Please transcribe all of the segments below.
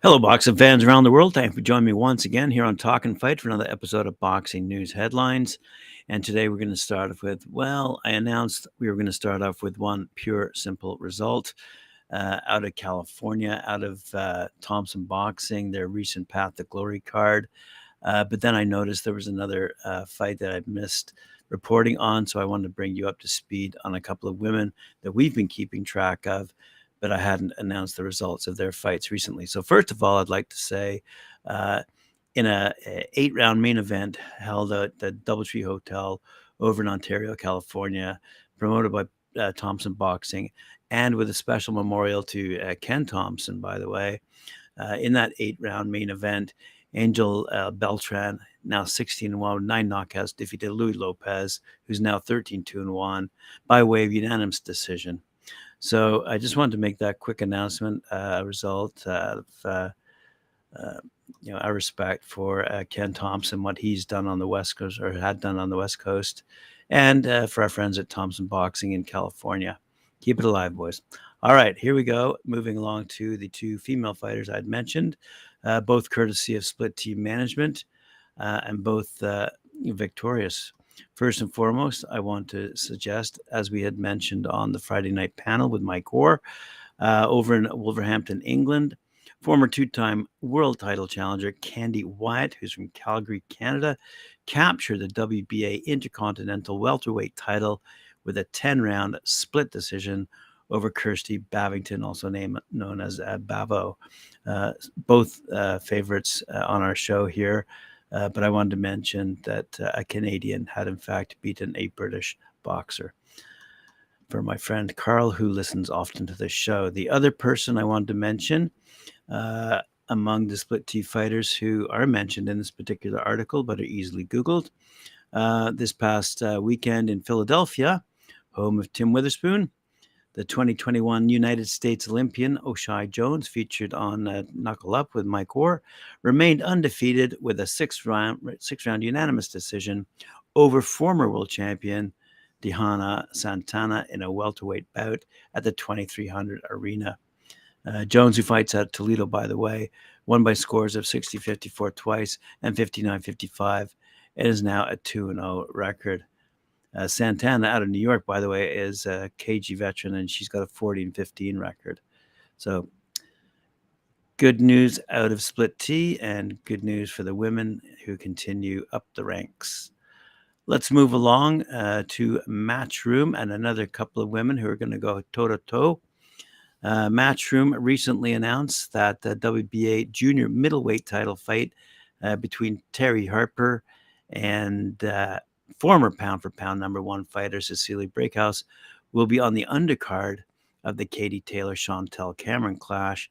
Hello, boxing fans around the world. Thank you for joining me once again here on Talk and Fight for another episode of Boxing News Headlines. And today we're going to start off with, I announced we were going to start off with one pure, simple result out of California, out of Thompson Boxing, their recent Path to Glory card. But then I noticed there was another fight that I missed reporting on, so I wanted to bring you up to speed on a couple of women that we've been keeping track of, but I hadn't announced the results of their fights recently. So first of all, I'd like to say in a 8-round main event held at the Doubletree Hotel over in Ontario, California, promoted by Thompson Boxing, and with a special memorial to Ken Thompson, by the way, in that 8-round main event, Angel Beltran, now 16-1 with 9 knockouts, defeated Louis Lopez, who's now 13-2-1 by way of unanimous decision. So I just wanted to make that quick announcement, result of our respect for Ken Thompson, what he's done on the West Coast or had done on the West Coast, and for our friends at Thompson Boxing in California. Keep it alive, boys. All right, here we go. Moving along to the two female fighters I'd mentioned, both courtesy of Split Team Management and both victorious. First and foremost, I want to suggest, as we had mentioned on the Friday night panel with Mike Orr over in Wolverhampton, England, former 2-time world title challenger Candy Wyatt, who's from Calgary, Canada, captured the WBA Intercontinental Welterweight title with a 10-round split decision over Kirsty Bavington, also known as Bavo. Both favorites on our show here. But I wanted to mention that a Canadian had, in fact, beaten a British boxer. For my friend Carl, who listens often to this show. The other person I wanted to mention among the Split T fighters who are mentioned in this particular article, but are easily Googled, this past weekend in Philadelphia, home of Tim Witherspoon, the 2021 United States Olympian Oshai Jones, featured on Knuckle Up with Mike Orr, remained undefeated with a six-round unanimous decision over former world champion Dihana Santana in a welterweight bout at the 2300 Arena. Jones, who fights out of Toledo, by the way, won by scores of 60-54 twice and 59-55, and is now a 2-0 record. Santana out of New York, by the way, is a KG veteran, and she's got a 40-15 record. So good news out of Split T, and good news for the women who continue up the ranks. Let's move along to Matchroom and another couple of women who are going to go toe-to-toe. Matchroom recently announced that the WBA junior middleweight title fight between Terri Harper and former pound-for-pound #1 fighter Cecilia Braekhus will be on the undercard of the Katie Taylor-Chantelle Cameron clash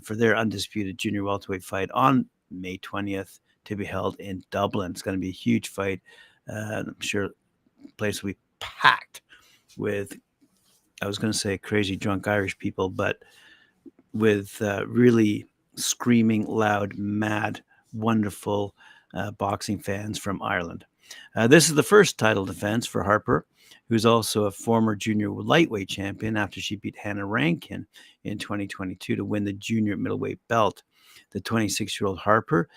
for their undisputed junior welterweight fight on May 20th to be held in Dublin. It's going to be a huge fight. I'm sure the place will be packed with, I was going to say crazy drunk Irish people, but with really screaming, loud, mad, wonderful boxing fans from Ireland. This is the first title defense for Harper, who's also a former junior lightweight champion after she beat Hannah Rankin in 2022 to win the junior middleweight belt. The 26-year-old Harper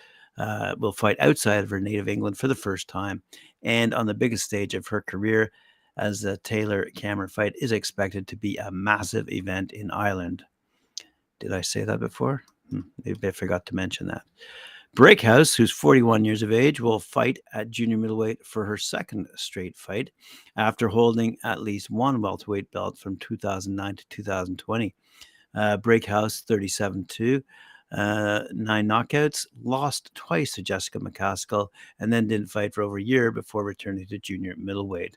will fight outside of her native England for the first time and on the biggest stage of her career, as the Taylor-Cameron fight is expected to be a massive event in Ireland. Did I say that before? Maybe I forgot to mention that. Braekhus, who's 41 years of age, will fight at junior middleweight for her second straight fight after holding at least one welterweight belt from 2009 to 2020. Braekhus, 37-2, 9 knockouts, lost twice to Jessica McCaskill, and then didn't fight for over a year before returning to junior middleweight.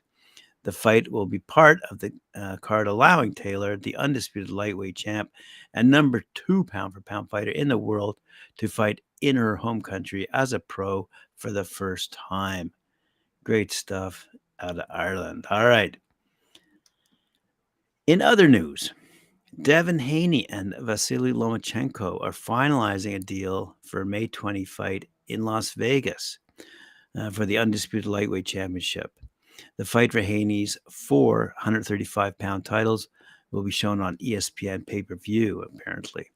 The fight will be part of the card allowing Taylor, the undisputed lightweight champ and #2 pound-for-pound fighter in the world, to fight in her home country as a pro for the first time. Great stuff out of Ireland. All right. In other news, Devin, Haney, and Vasiliy Lomachenko are finalizing a deal for a May 20 fight in Las Vegas for the undisputed lightweight championship. The fight for Haney's 135-pound titles will be shown on ESPN pay-per-view, apparently.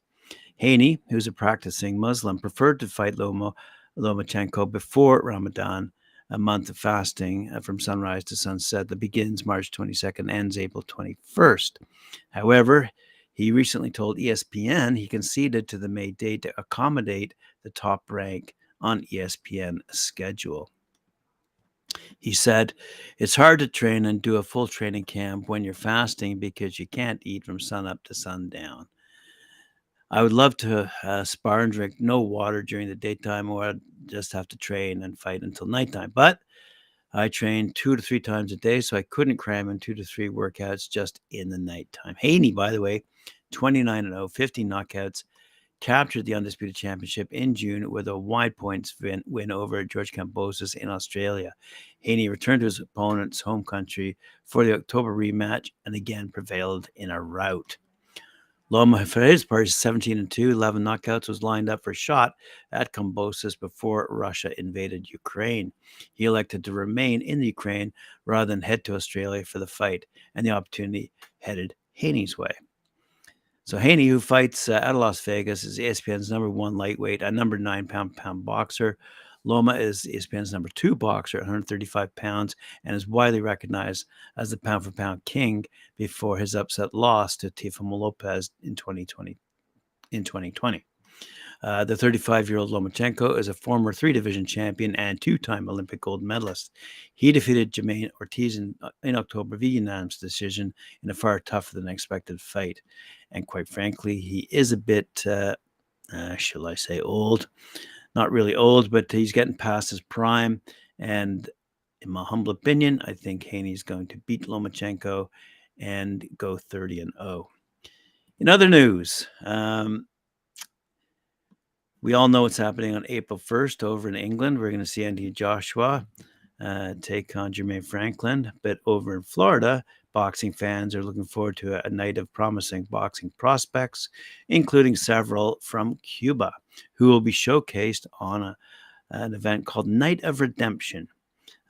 Haney, who's a practicing Muslim, preferred to fight Lomachenko before Ramadan, a month of fasting from sunrise to sunset that begins March 22nd, ends April 21st. However, he recently told ESPN he conceded to the May date to accommodate the top rank on ESPN schedule. He said, "It's hard to train and do a full training camp when you're fasting because you can't eat from sunup to sundown. I would love to spar and drink no water during the daytime, or I'd just have to train and fight until nighttime. But I train 2 to 3 times a day, so I couldn't cram in 2 to 3 workouts just in the nighttime." Haney, by the way, 29-0, 15 knockouts, captured the Undisputed Championship in June with a wide points win over George Kambosos in Australia. Haney returned to his opponent's home country for the October rematch and again prevailed in a rout. Loma, for his part, is 17-2, 11 knockouts, was lined up for a shot at Kambosos before Russia invaded Ukraine. He elected to remain in the Ukraine rather than head to Australia for the fight, and the opportunity headed Haney's way. So Haney, who fights out of Las Vegas, is ESPN's number 1 lightweight, a number 9 pound boxer. Loma is ESPN's number 2 boxer at 135 pounds and is widely recognized as the pound-for-pound king before his upset loss to Teofimo Lopez in 2020. The 35-year-old Lomachenko is a former 3-division champion and 2-time Olympic gold medalist. He defeated Jermaine Ortiz in October via unanimous decision in a far tougher than expected fight. And quite frankly, he is a bit, shall I say, old. Not really old, but he's getting past his prime. And in my humble opinion, I think Haney's going to beat Lomachenko and go 30-0. In other news, we all know what's happening on April 1st over in England. We're going to see Anthony Joshua take on Jermaine Franklin. But over in Florida, boxing fans are looking forward to a night of promising boxing prospects, including several from Cuba, who will be showcased on an event called Night of Redemption,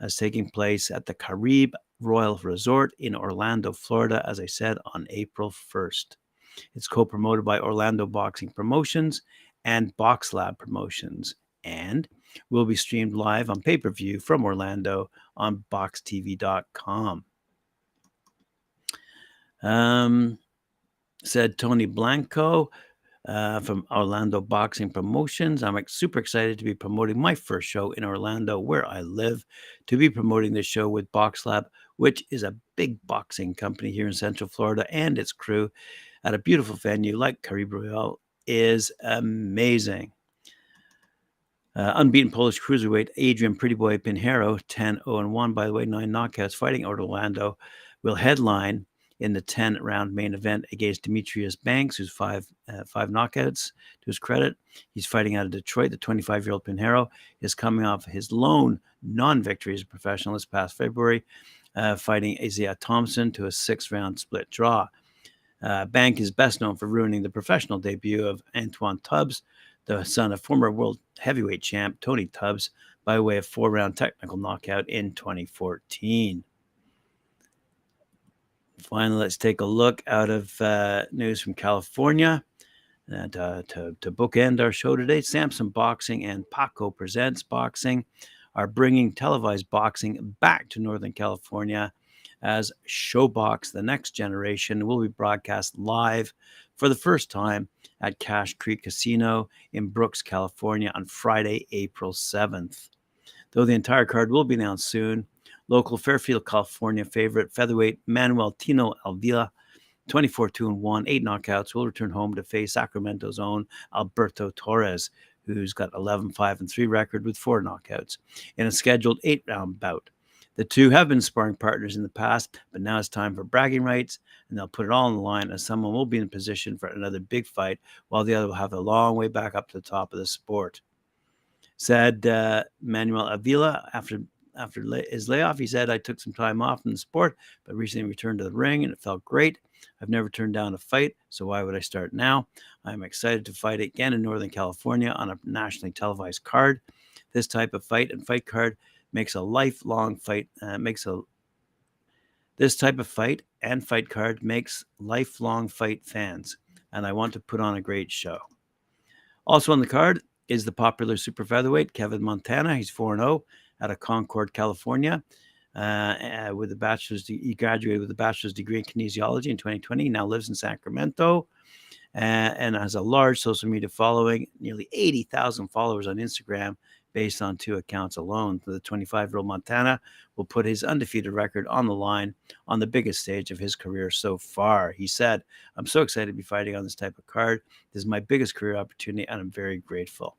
as taking place at the Caribe Royal Resort in Orlando, Florida, as I said, on April 1st. It's co-promoted by Orlando Boxing Promotions and Box Lab Promotions, and will be streamed live on pay-per-view from Orlando on boxtv.com. Said Tony Blanco from Orlando Boxing Promotions, "I'm super excited to be promoting my first show in Orlando, where I live, to be promoting this show with Box Lab, which is a big boxing company here in Central Florida, and its crew at a beautiful venue like Caribe Royal is amazing." Unbeaten Polish cruiserweight Adrian Prettyboy Pinheiro, 10-0-1, by the way, 9 knockouts, fighting out of Orlando, will headline in the 10-round main event against Demetrius Banks, who's 5 knockouts to his credit. He's fighting out of Detroit. The 25-year-old Pinheiro is coming off his lone non-victory as a professional this past February, fighting Isaiah Thompson to a 6-round split draw. Bank is best known for ruining the professional debut of Antoine Tubbs, the son of former world heavyweight champ Tony Tubbs, by way of 4-round technical knockout in 2014. Finally, let's take a look out of news from California. To bookend our show today, Thompson Boxing and Paco Presents Boxing are bringing televised boxing back to Northern California, as Showbox The Next Generation will be broadcast live for the first time at Cache Creek Casino in Brooks, California on Friday, April 7th. Though the entire card will be announced soon, local Fairfield, California favorite featherweight Manuel Tino Avila, 24-2-1, 8 knockouts, will return home to face Sacramento's own Alberto Torres, who's got 11-5-3 record with 4 knockouts, in a scheduled 8-round bout. The two have been sparring partners in the past, but now it's time for bragging rights, and they'll put it all on the line, as someone will be in position for another big fight, while the other will have a long way back up to the top of the sport. Said Manuel Avila after his layoff, he said, "I took some time off from the sport, but recently returned to the ring, and it felt great. I've never turned down a fight, so why would I start now? I'm excited to fight again in Northern California on a nationally televised card. This type of fight and fight card makes a lifelong fight, makes a This type of fight and fight card makes lifelong fight fans, and I want to put on a great show. Also on the card is the popular super featherweight Kevin Montana. He's 4-0 out of Concord, California. With a bachelor's, he graduated with a bachelor's degree in kinesiology in 2020. He now lives in Sacramento and has a large social media following, nearly 80,000 followers on Instagram, based on 2 accounts alone. The 25-year-old Montana will put his undefeated record on the line on the biggest stage of his career so far. He said, "I'm so excited to be fighting on this type of card. This is my biggest career opportunity, and I'm very grateful."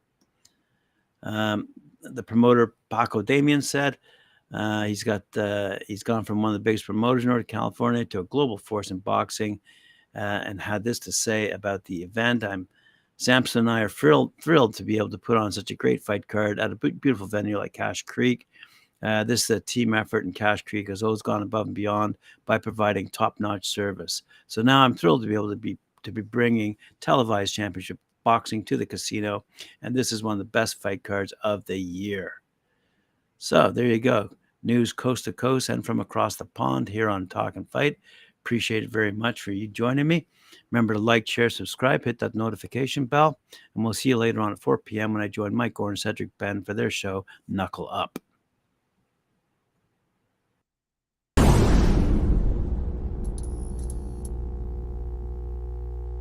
The promoter, Paco Damian, said, he's gone from one of the biggest promoters in Northern California to a global force in boxing, and had this to say about the event. Samson and I are thrilled to be able to put on such a great fight card at a beautiful venue like Cache Creek. This is a team effort, and Cache Creek has always gone above and beyond by providing top-notch service. So now I'm thrilled to be able to be bringing televised championship boxing to the casino, and this is one of the best fight cards of the year. So there you go. News coast to coast and from across the pond here on Talk and Fight. Appreciate it very much for you joining me. Remember to like, share, subscribe, hit that notification bell, and we'll see you later on at 4 p.m. when I join Mike Gore and Cedric Ben for their show, Knuckle Up.